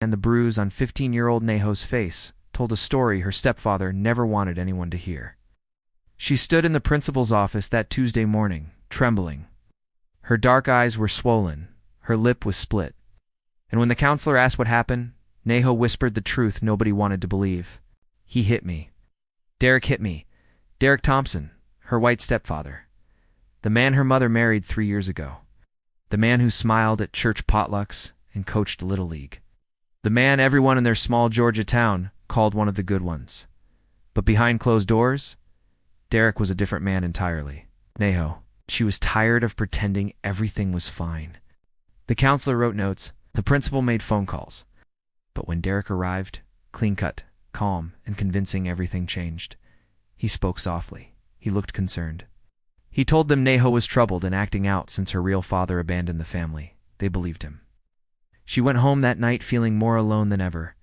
and the bruise on 15-year-old Nae Ho's face told a story her stepfather never wanted anyone to hear. She stood in the principal's office that Tuesday morning, trembling. Her dark eyes were swollen, her lip was split. And when the counselor asked what happened, Nae Ho whispered the truth nobody wanted to believe. He hit me. Derek hit me. Derek Thompson, her white stepfather. The man her mother married 3 years ago. The man who smiled at church potlucks and coached Little League. The man everyone in their small Georgia town called one of the good ones. But behind closed doors, Derek was a different man entirely. Nae Ho. She was tired of pretending everything was fine. The counselor wrote notes. The principal made phone calls. But when Derek arrived, clean-cut, calm, and convincing, everything changed. He spoke softly. He looked concerned. He told them Nae Ho was troubled and acting out since her real father abandoned the family. They believed him. She went home that night feeling more alone than ever.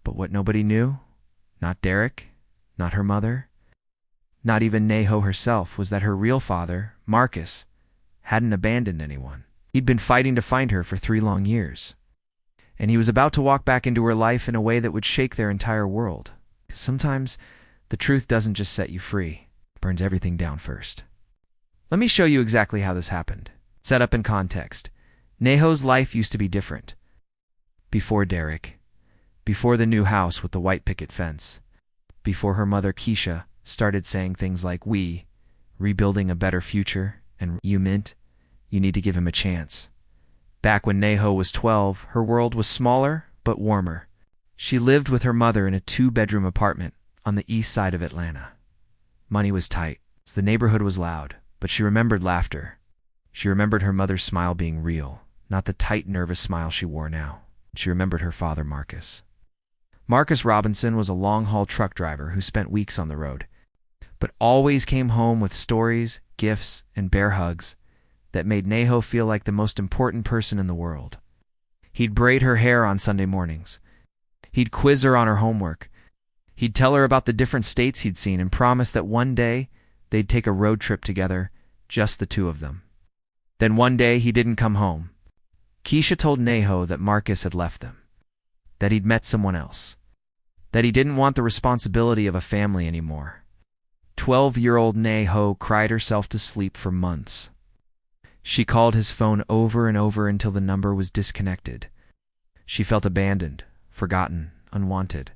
But what nobody knew, not Derek, not her mother, not even Nae Ho herself, was that her real father, Marcus, hadn't abandoned anyone. He'd been fighting to find her for 3 long years. And he was about to walk back into her life in a way that would shake their entire world. Sometimes the truth doesn't just set you free, it burns everything down first. Let me show you exactly how this happened. Set up in context. Nae Ho's life used to be different. Before Derek. Before the new house with the white picket fence. Before her mother Keisha started saying things like we, rebuilding a better future, and you mint, you need to give him a chance. Back when Nae Ho was 12, her world was smaller but warmer. She lived with her mother in a 2-bedroom apartment on the east side of Atlanta. Money was tight, so the neighborhood was loud, but she remembered laughter. She remembered her mother's smile being real, not the tight, nervous smile she wore now. She remembered her father, Marcus. Marcus Robinson was a long-haul truck driver who spent weeks on the road, but always came home with stories, gifts, and bear hugs that made Nae Ho feel like the most important person in the world. He'd braid her hair on Sunday mornings. He'd quiz her on her homework. He'd tell her about the different states he'd seen and promise that one day they'd take a road trip together, just the two of them. Then one day he didn't come home. Keisha told Nae Ho that Marcus had left them, that he'd met someone else, that he didn't want the responsibility of a family anymore. 12-year-old Nae Ho cried herself to sleep for months. She called his phone over and over until the number was disconnected. She felt abandoned, forgotten, unwanted.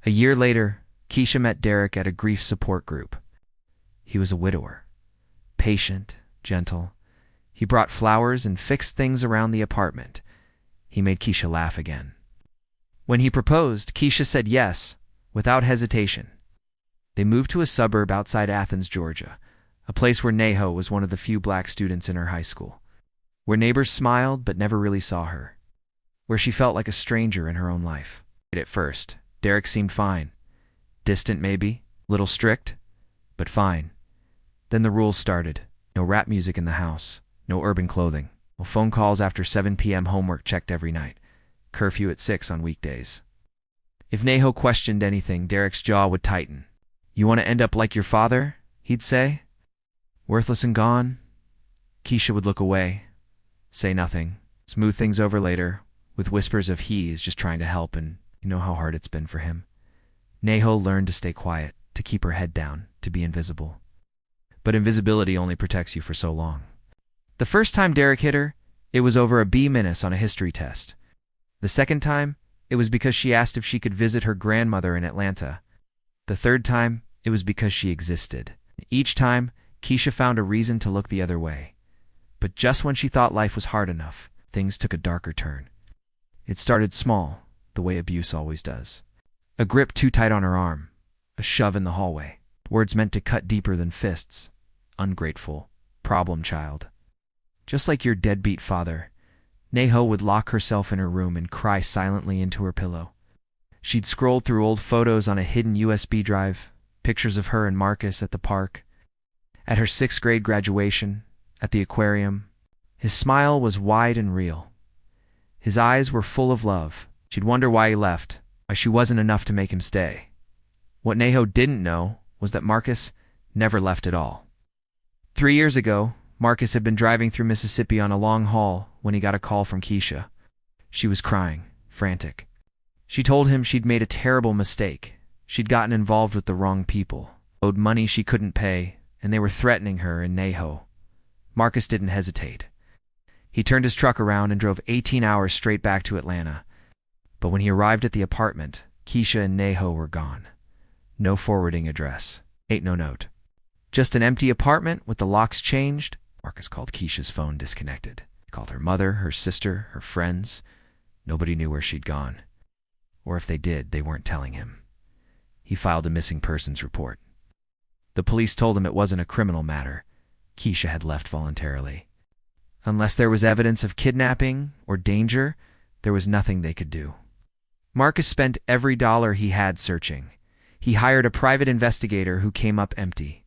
A year later, Keisha met Derek at a grief support group. He was a widower, patient, gentle. He brought flowers and fixed things around the apartment. He made Keisha laugh again. When he proposed, Keisha said yes, without hesitation. They moved to a suburb outside Athens, Georgia, a place where Nae Ho was one of the few black students in her high school, where neighbors smiled but never really saw her, where she felt like a stranger in her own life. At first, Derek seemed fine. Distant maybe, little strict, but fine. Then the rules started. No rap music in the house, no urban clothing, no phone calls after 7 p.m. homework checked every night, curfew at 6 on weekdays. If Nae Ho questioned anything, Derek's jaw would tighten. You want to end up like your father? He'd say. Worthless and gone? Keisha would look away, say nothing, smooth things over later, with whispers of he is just trying to help and you know how hard it's been for him. Nae Ho learned to stay quiet, to keep her head down, to be invisible. But invisibility only protects you for so long. The first time Derek hit her, it was over a B- on a history test. The second time, it was because she asked if she could visit her grandmother in Atlanta. The third time, it was because she existed. Each time, Keisha found a reason to look the other way. But just when she thought life was hard enough, things took a darker turn. It started small, the way abuse always does. A grip too tight on her arm, a shove in the hallway, words meant to cut deeper than fists. Ungrateful, problem child. Just like your deadbeat father, Nae Ho would lock herself in her room and cry silently into her pillow. She'd scrolled through old photos on a hidden USB drive, pictures of her and Marcus at the park, at her 6th grade graduation, at the aquarium. His smile was wide and real. His eyes were full of love. She'd wonder why he left, why she wasn't enough to make him stay. What Nae Ho didn't know was that Marcus never left at all. 3 years ago, Marcus had been driving through Mississippi on a long haul when he got a call from Keisha. She was crying, frantic. She told him she'd made a terrible mistake. She'd gotten involved with the wrong people, owed money she couldn't pay, and they were threatening her in Nae Ho. Marcus didn't hesitate. He turned his truck around and drove 18 hours straight back to Atlanta. But when he arrived at the apartment, Keisha and Nae Ho were gone. No forwarding address. Ain't no note. Just an empty apartment with the locks changed. Marcus called Keisha's phone disconnected. He called her mother, her sister, her friends. Nobody knew where she'd gone. Or if they did, they weren't telling him. He filed a missing persons report. The police told him it wasn't a criminal matter. Keisha had left voluntarily. Unless there was evidence of kidnapping or danger, there was nothing they could do. Marcus spent every dollar he had searching. He hired a private investigator who came up empty.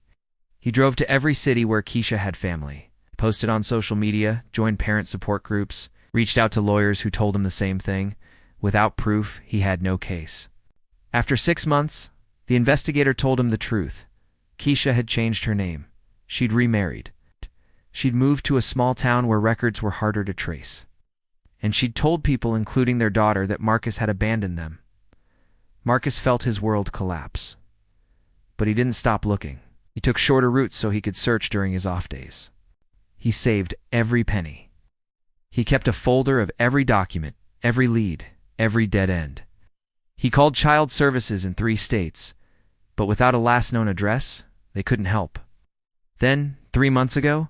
He drove to every city where Keisha had family, posted on social media, joined parent support groups, reached out to lawyers who told him the same thing. Without proof, he had no case. After 6 months, the investigator told him the truth. Keisha had changed her name. She'd remarried. She'd moved to a small town where records were harder to trace. And she'd told people, including their daughter, that Marcus had abandoned them. Marcus felt his world collapse. But he didn't stop looking. He took shorter routes so he could search during his off days. He saved every penny. He kept a folder of every document, every lead, every dead end. He called child services in 3 states, but without a last known address, they couldn't help. Then, 3 months ago,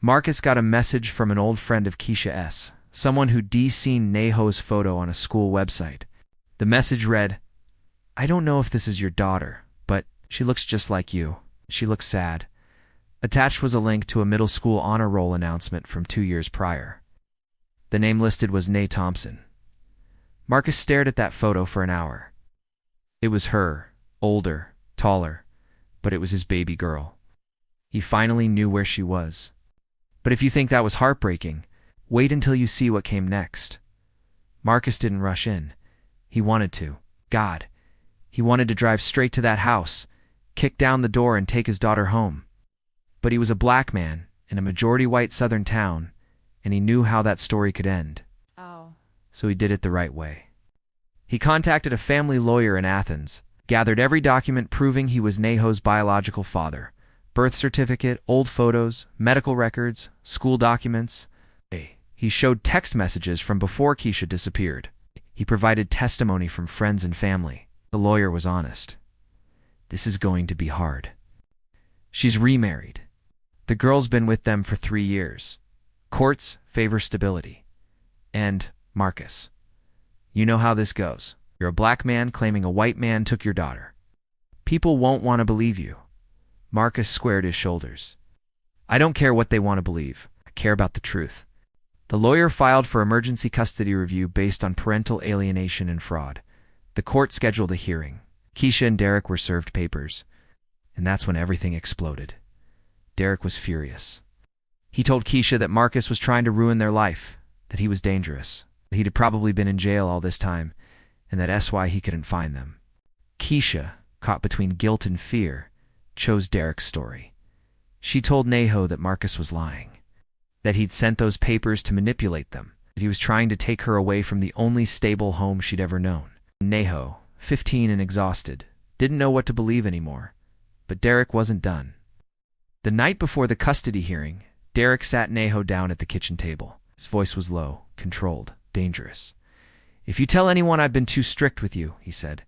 Marcus got a message from an old friend of Keisha S., someone who'd seen Nae Ho's photo on a school website. The message read, "I don't know if this is your daughter, but she looks just like you. She looks sad." Attached was a link to a middle school honor roll announcement from 2 years prior. The name listed was Nae Thompson. Marcus stared at that photo for an hour. It was her, older, taller, but it was his baby girl. He finally knew where she was. But if you think that was heartbreaking, wait until you see what came next. Marcus didn't rush in. He wanted to. God, he wanted to drive straight to that house, kick down the door and take his daughter home. But he was a black man in a majority-white southern town, and he knew how that story could end. So he did it the right way. He contacted a family lawyer in Athens, gathered every document proving he was Nae Ho's biological father: birth certificate, old photos, medical records, school documents. He showed text messages from before Keisha disappeared. He provided testimony from friends and family. The lawyer was honest. This is going to be hard. She's remarried. The girl's been with them for 3 years. Courts favor stability. And, Marcus, you know how this goes. You're a black man claiming a white man took your daughter. People won't want to believe you. Marcus squared his shoulders. I don't care what they want to believe. I care about the truth. The lawyer filed for emergency custody review based on parental alienation and fraud. The court scheduled a hearing. Keisha and Derek were served papers. And that's when everything exploded. Derek was furious. He told Keisha that Marcus was trying to ruin their life, that he was dangerous, that he'd probably been in jail all this time, and that's why he couldn't find them. Keisha, caught between guilt and fear, chose Derek's story. She told Nae Ho that Marcus was lying, that he'd sent those papers to manipulate them, that he was trying to take her away from the only stable home she'd ever known. Nae Ho, 15 and exhausted, didn't know what to believe anymore, but Derek wasn't done. The night before the custody hearing, Derek sat Nae Ho down at the kitchen table. His voice was low, controlled, dangerous. "If you tell anyone I've been too strict with you," he said,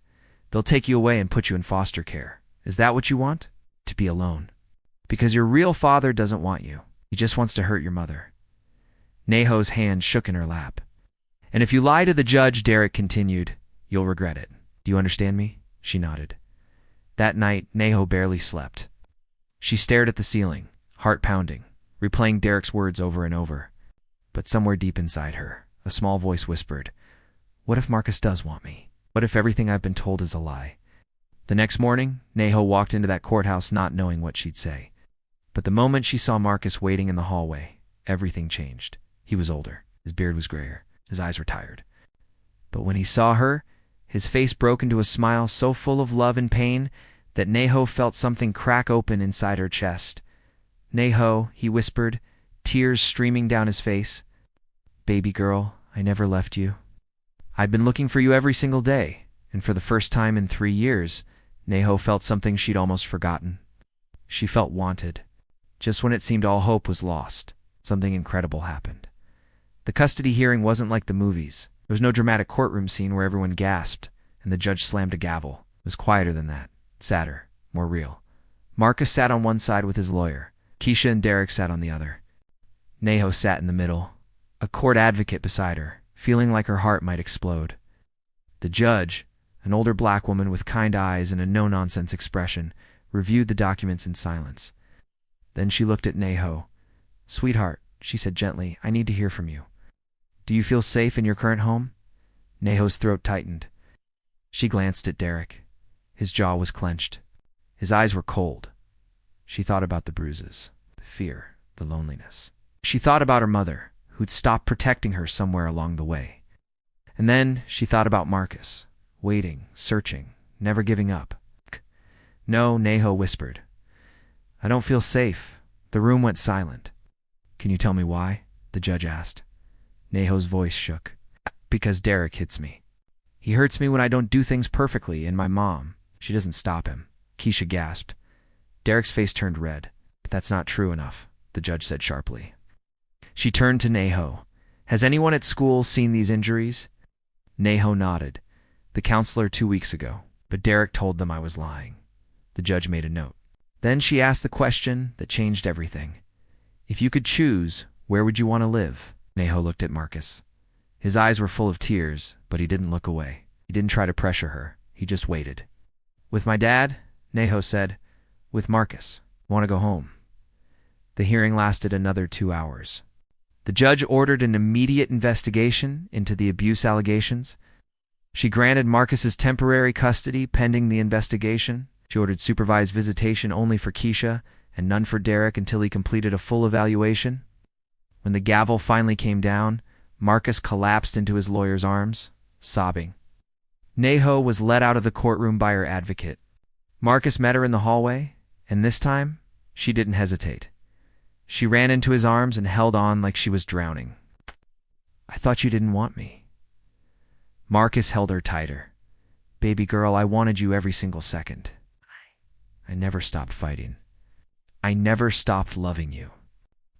"they'll take you away and put you in foster care. Is that what you want? To be alone? Because your real father doesn't want you. He just wants to hurt your mother." Nae Ho's hand shook in her lap. "And if you lie to the judge," Derek continued, "you'll regret it. Do you understand me?" She nodded. That night, Nae Ho barely slept. She stared at the ceiling, heart pounding, replaying Derek's words over and over. But somewhere deep inside her, a small voice whispered, "What if Marcus does want me? What if everything I've been told is a lie?" The next morning, Nae Ho walked into that courthouse not knowing what she'd say. But the moment she saw Marcus waiting in the hallway, everything changed. He was older. His beard was grayer. His eyes were tired. But when he saw her, his face broke into a smile so full of love and pain that Nae Ho felt something crack open inside her chest. "Nae Ho," he whispered, tears streaming down his face. "Baby girl, I never left you. "I've been looking for you every single day," and for the first time in 3 years, Nae Ho felt something she'd almost forgotten. She felt wanted. Just when it seemed all hope was lost, something incredible happened. The custody hearing wasn't like the movies. There was no dramatic courtroom scene where everyone gasped and the judge slammed a gavel. It was quieter than that, sadder, more real. Marcus sat on one side with his lawyer. Keisha and Derek sat on the other. Nae Ho sat in the middle, a court advocate beside her, feeling like her heart might explode. The judge, an older black woman with kind eyes and a no-nonsense expression, reviewed the documents in silence. Then she looked at Nae Ho. "Sweetheart," she said gently, "I need to hear from you. Do you feel safe in your current home?" Nae Ho's throat tightened. She glanced at Derek. His jaw was clenched. His eyes were cold. She thought about the bruises, the fear, the loneliness. She thought about her mother, who'd stopped protecting her somewhere along the way. And then she thought about Marcus, waiting, searching, never giving up. "No," Nae Ho whispered. "I don't feel safe." The room went silent. "Can you tell me why?" the judge asked. Nae Ho's voice shook. "Because Derek hits me. He hurts me when I don't do things perfectly, and my mom, she doesn't stop him." Keisha gasped. Derek's face turned red. "That's not true enough," the judge said sharply. She turned to Nae Ho. "Has anyone at school seen these injuries?" Nae Ho nodded. "The counselor 2 weeks ago, but Derek told them I was lying." The judge made a note. Then she asked the question that changed everything. "If you could choose, where would you want to live?" Nae Ho looked at Marcus. His eyes were full of tears, but he didn't look away. He didn't try to pressure her. He just waited. "With my dad," Nae Ho said. "With Marcus. Want to go home." The hearing lasted another 2 hours. The judge ordered an immediate investigation into the abuse allegations. She granted Marcus's temporary custody pending the investigation. She ordered supervised visitation only for Keisha and none for Derek until he completed a full evaluation. When the gavel finally came down, Marcus collapsed into his lawyer's arms, sobbing. Nae Ho was led out of the courtroom by her advocate. Marcus met her in the hallway, and this time, she didn't hesitate. She ran into his arms and held on like she was drowning. "I thought you didn't want me." Marcus held her tighter. "Baby girl, I wanted you every single second. I never stopped fighting. I never stopped loving you."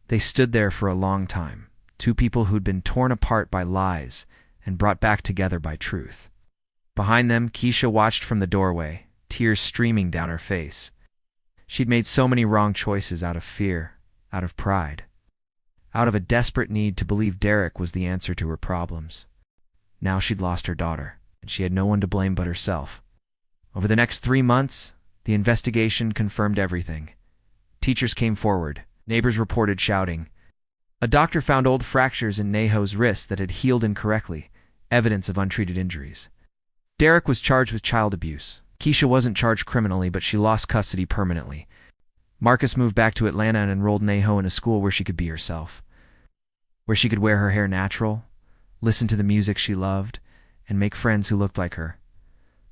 They stood there for a long time, two people who'd been torn apart by lies and brought back together by truth. Behind them, Keisha watched from the doorway, tears streaming down her face. She'd made so many wrong choices out of fear, out of pride, out of a desperate need to believe Derek was the answer to her problems. Now she'd lost her daughter, and she had no one to blame but herself. Over the next 3 months, the investigation confirmed everything. Teachers came forward. Neighbors reported shouting. A doctor found old fractures in Nae Ho's wrist that had healed incorrectly, evidence of untreated injuries. Derek was charged with child abuse. Keisha wasn't charged criminally, but she lost custody permanently. Marcus moved back to Atlanta and enrolled Nae Ho in a school where she could be herself, where she could wear her hair natural, listen to the music she loved, and make friends who looked like her.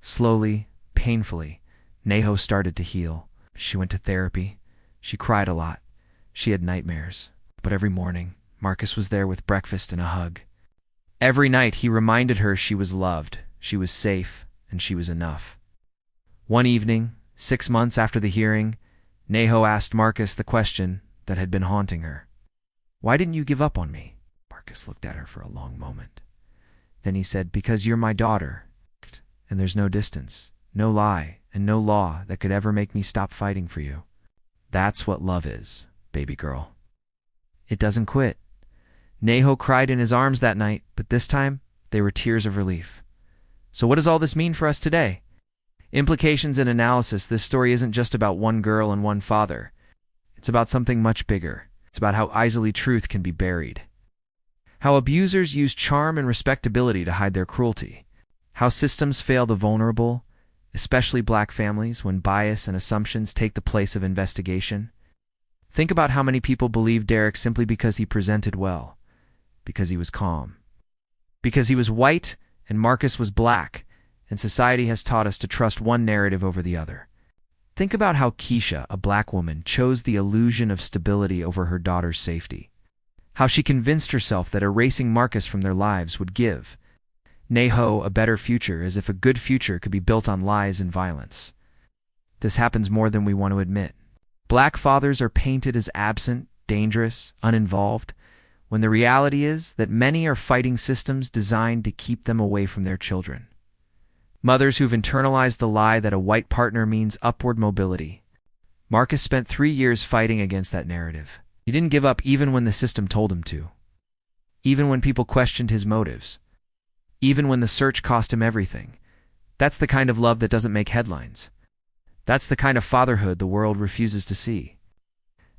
Slowly, painfully, Nae Ho started to heal. She went to therapy. She cried a lot. She had nightmares. But every morning, Marcus was there with breakfast and a hug. Every night, he reminded her she was loved, she was safe, and she was enough. One evening, 6 months after the hearing, Nae Ho asked Marcus the question that had been haunting her. "Why didn't you give up on me?" Marcus looked at her for a long moment. Then he said, "Because you're my daughter, and there's no distance, no lie, and no law that could ever make me stop fighting for you. That's what love is, baby girl. It doesn't quit." Nae Ho cried in his arms that night, but this time, they were tears of relief. So what does all this mean for us today? Implications and analysis. This story isn't just about one girl and one father. It's about something much bigger. It's about how easily truth can be buried. How abusers use charm and respectability to hide their cruelty. How systems fail the vulnerable, especially black families, when bias and assumptions take the place of investigation. Think about how many people believed Derek simply because he presented well, because he was calm, because he was white and Marcus was black, and society has taught us to trust one narrative over the other. Think about how Keisha, a black woman, chose the illusion of stability over her daughter's safety. How she convinced herself that erasing Marcus from their lives would give. Nae Ho, a better future, as if a good future could be built on lies and violence. This happens more than we want to admit. Black fathers are painted as absent, dangerous, uninvolved, when the reality is that many are fighting systems designed to keep them away from their children. Mothers who've internalized the lie that a white partner means upward mobility. Marcus spent 3 years fighting against that narrative. He didn't give up even when the system told him to. Even when people questioned his motives. Even when the search cost him everything. That's the kind of love that doesn't make headlines. That's the kind of fatherhood the world refuses to see.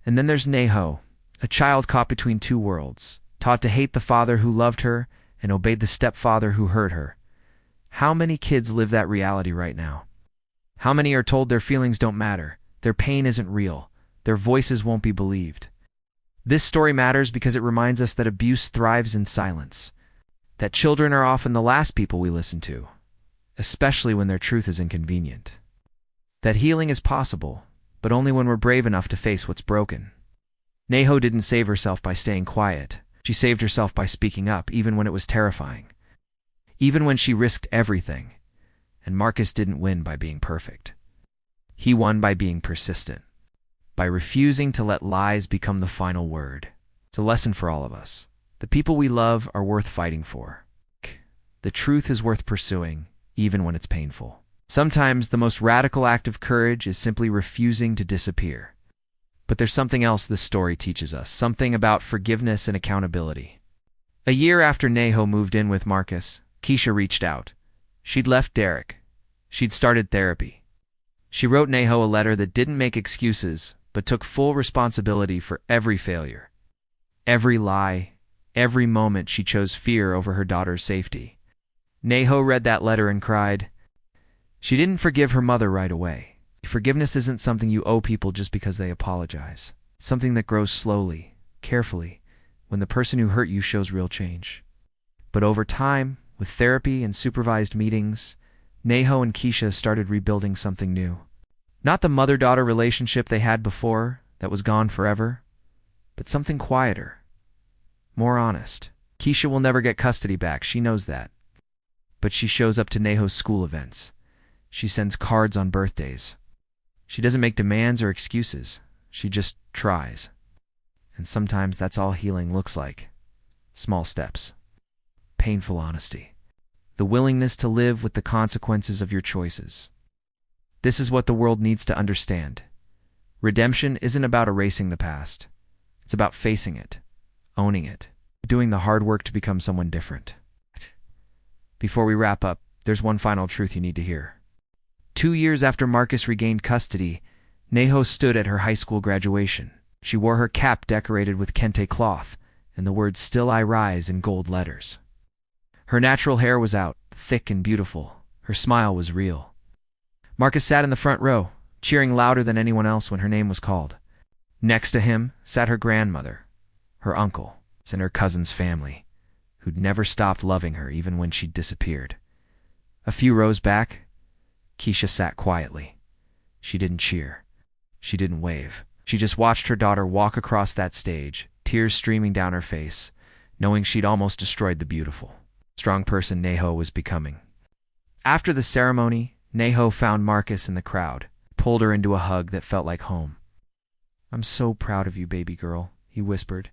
And then there's Nae Ho, a child caught between two worlds, taught to hate the father who loved her and obeyed the stepfather who hurt her. How many kids live that reality right now? How many are told their feelings don't matter, their pain isn't real, their voices won't be believed? This story matters because it reminds us that abuse thrives in silence, that children are often the last people we listen to, especially when their truth is inconvenient. That healing is possible, but only when we're brave enough to face what's broken. Nae Ho didn't save herself by staying quiet. She saved herself by speaking up, even when it was terrifying. Even when she risked everything. And Marcus didn't win by being perfect. He won by being persistent. By refusing to let lies become the final word. It's a lesson for all of us. The people we love are worth fighting for. The truth is worth pursuing, even when it's painful. Sometimes the most radical act of courage is simply refusing to disappear. But there's something else this story teaches us, something about forgiveness and accountability. A year after Nae Ho moved in with Marcus, Keisha reached out. She'd left Derek. She'd started therapy. She wrote Nae Ho a letter that didn't make excuses, but took full responsibility for every failure. Every lie, every moment she chose fear over her daughter's safety. Nae Ho read that letter and cried. She didn't forgive her mother right away. Forgiveness isn't something you owe people just because they apologize. It's something that grows slowly, carefully, when the person who hurt you shows real change. But over time, with therapy and supervised meetings, Nae Ho and Keisha started rebuilding something new. Not the mother-daughter relationship they had before, that was gone forever, but something quieter, more honest. Keisha will never get custody back, she knows that. But she shows up to Nae Ho's school events. She sends cards on birthdays. She doesn't make demands or excuses. She just tries. And sometimes that's all healing looks like. Small steps. Painful honesty. The willingness to live with the consequences of your choices. This is what the world needs to understand. Redemption isn't about erasing the past. It's about facing it, owning it, doing the hard work to become someone different. Before we wrap up, there's one final truth you need to hear. 2 years after Marcus regained custody, Nae Ho stood at her high school graduation. She wore her cap decorated with kente cloth, and the words "Still I Rise" in gold letters. Her natural hair was out, thick and beautiful. Her smile was real. Marcus sat in the front row, cheering louder than anyone else when her name was called. Next to him sat her grandmother, her uncle, and her cousin's family, who'd never stopped loving her even when she'd disappeared. A few rows back, Keisha sat quietly. She didn't cheer. She didn't wave. She just watched her daughter walk across that stage, tears streaming down her face, knowing she'd almost destroyed the beautiful, strong person Nae Ho was becoming. After the ceremony, Nae Ho found Marcus in the crowd, pulled her into a hug that felt like home. "I'm so proud of you, baby girl," he whispered.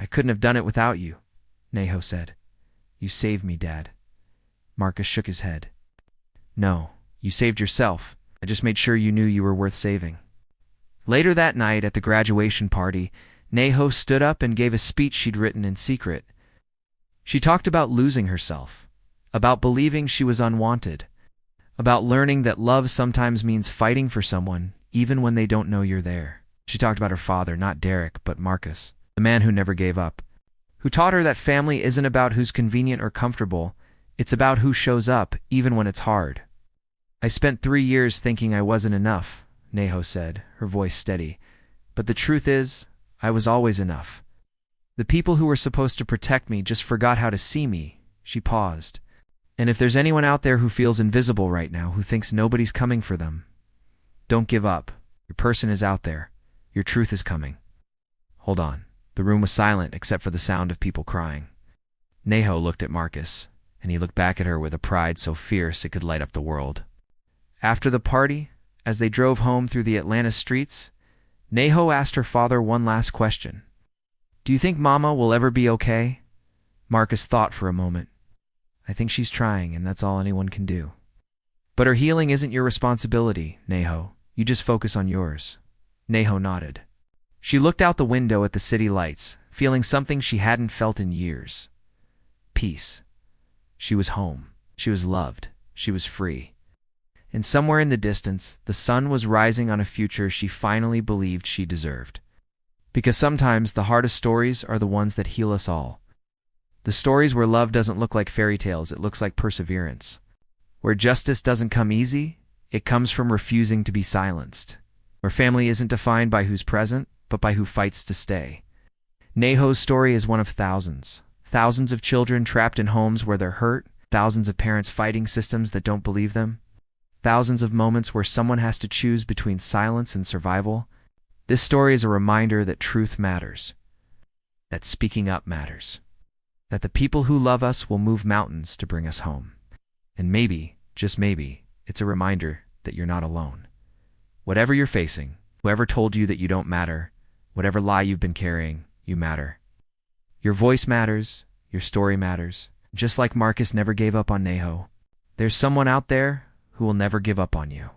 "I couldn't have done it without you," Nae Ho said. "You saved me, Dad." Marcus shook his head. "No, you saved yourself. I just made sure you knew you were worth saving." Later that night at the graduation party, Nae Ho stood up and gave a speech she'd written in secret. She talked about losing herself, about believing she was unwanted, about learning that love sometimes means fighting for someone, even when they don't know you're there. She talked about her father, not Derek, but Marcus, the man who never gave up, who taught her that family isn't about who's convenient or comfortable, it's about who shows up, even when it's hard. "I spent 3 years thinking I wasn't enough," Nae Ho said, her voice steady. "But the truth is, I was always enough. The people who were supposed to protect me just forgot how to see me." She paused. "And if there's anyone out there who feels invisible right now, who thinks nobody's coming for them, don't give up. Your person is out there. Your truth is coming." Hold on. The room was silent except for the sound of people crying. Nae Ho looked at Marcus. and he looked back at her with a pride so fierce it could light up the world. After the party, as they drove home through the Atlanta streets, Nae Ho asked her father one last question. "Do you think Mama will ever be okay?" Marcus thought for a moment. "I think she's trying, and that's all anyone can do." "But her healing isn't your responsibility, Nae Ho. You just focus on yours." Nae Ho nodded. She looked out the window at the city lights, feeling something she hadn't felt in years. Peace. She was home. She was loved. She was free. And somewhere in the distance, the sun was rising on a future she finally believed she deserved. Because sometimes the hardest stories are the ones that heal us all. The stories where love doesn't look like fairy tales, it looks like perseverance. Where justice doesn't come easy, it comes from refusing to be silenced. Where family isn't defined by who's present, but by who fights to stay. Nae Ho's story is one of thousands. Thousands of children trapped in homes where they're hurt, thousands of parents fighting systems that don't believe them, thousands of moments where someone has to choose between silence and survival. This story is a reminder that truth matters, that speaking up matters, that the people who love us will move mountains to bring us home. And maybe, just maybe, it's a reminder that you're not alone. Whatever you're facing, whoever told you that you don't matter, whatever lie you've been carrying, you matter. Your voice matters, your story matters. Just like Marcus never gave up on Nae Ho, there's someone out there who will never give up on you.